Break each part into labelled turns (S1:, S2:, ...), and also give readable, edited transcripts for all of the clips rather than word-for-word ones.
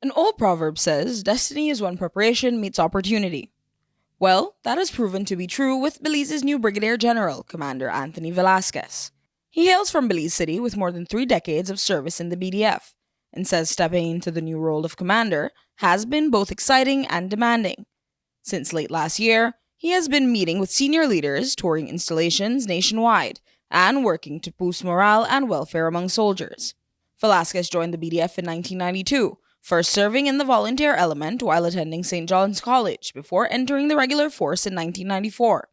S1: An old proverb says, destiny is when preparation meets opportunity. Well, that has proven to be true with Belize's new Brigadier General, Commander Anthony Velasquez. He hails from Belize City with more than 3 decades of service in the BDF, and says stepping into the new role of commander has been both exciting and demanding. Since late last year, he has been meeting with senior leaders, touring installations nationwide, and working to boost morale and welfare among soldiers. Velasquez joined the BDF in 1992, first serving in the volunteer element while attending St. John's College before entering the regular force in 1994.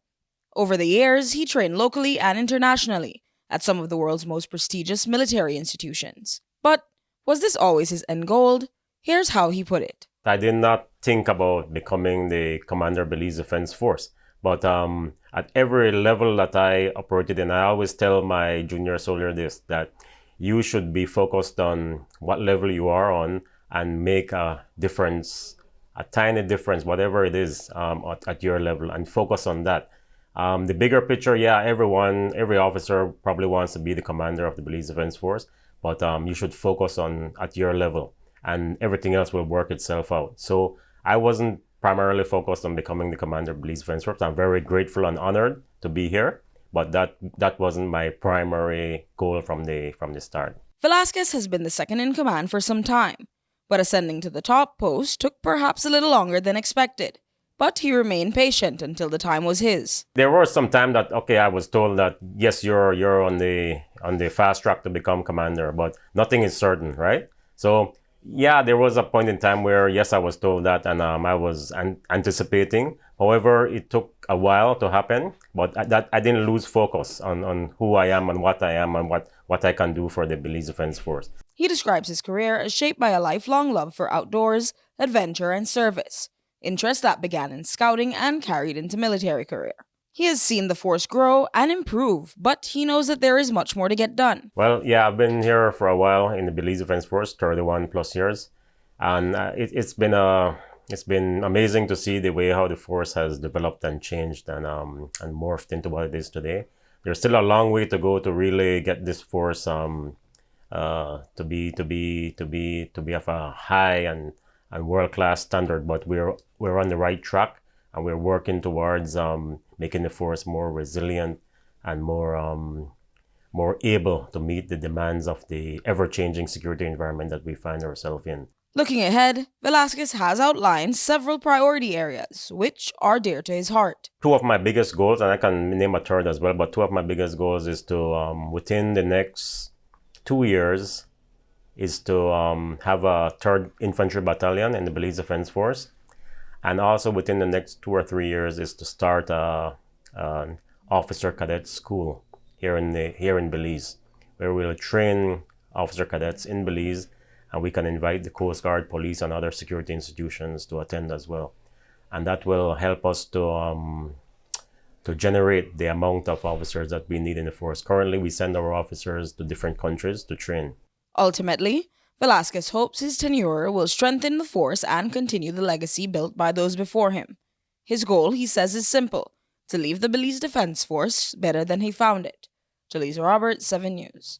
S1: Over the years, he trained locally and internationally at some of the world's most prestigious military institutions. But was this always his end goal? Here's how he put it.
S2: I did not think about becoming the commander of Belize Defense Force. But at every level that I operated in, I always tell my junior soldier this, that you should be focused on what level you are on and make a difference, a tiny difference, whatever it is at your level, and focus on that. The bigger picture, yeah, every officer probably wants to be the commander of the Belize Defense Force, but you should focus on at your level, and everything else will work itself out. So I wasn't primarily focused on becoming the commander of Belize Defense Force. I'm very grateful and honored to be here, but that wasn't my primary goal from the start.
S1: Velasquez has been the second in command for some time, but ascending to the top post took perhaps a little longer than expected. But he remained patient until the time was his.
S2: There was some time that, okay, I was told that yes, you're on the fast track to become commander, but nothing is certain, right? So yeah, there was a point in time where yes, I was told that, and I was anticipating. However, it took a while to happen, but I didn't lose focus on who I am and what what I can do for the Belize Defense Force.
S1: He describes his career as shaped by a lifelong love for outdoors, adventure, and service, interests that began in scouting and carried into military career. He has seen the force grow and improve, but he knows that there is much more to get done.
S2: Well, yeah, I've been here for a while in the Belize Defense Force, 31 plus years, and it's been amazing to see the way how the force has developed and changed and morphed into what it is today. There's still a long way to go to really get this force to be of a high and world-class standard, but we're on the right track, and we're working towards making the force more resilient and more able to meet the demands of the ever-changing security environment that we find ourselves in.
S1: Looking ahead, Velasquez has outlined several priority areas, which are dear to his heart.
S2: Two of my biggest goals, and I can name a third as well, but two of my biggest goals is to, within the next 2 years, is to have a 3rd Infantry Battalion in the Belize Defense Force. And also within the next 2 or 3 years is to start an officer cadet school here in Belize, where we'll train officer cadets in Belize, and we can invite the Coast Guard, police, and other security institutions to attend as well. And that will help us to generate the amount of officers that we need in the force. Currently, we send our officers to different countries to train.
S1: Ultimately, Velasquez hopes his tenure will strengthen the force and continue the legacy built by those before him. His goal, he says, is simple: to leave the Belize Defense Force better than he found it. Jaleesa Roberts, 7 News.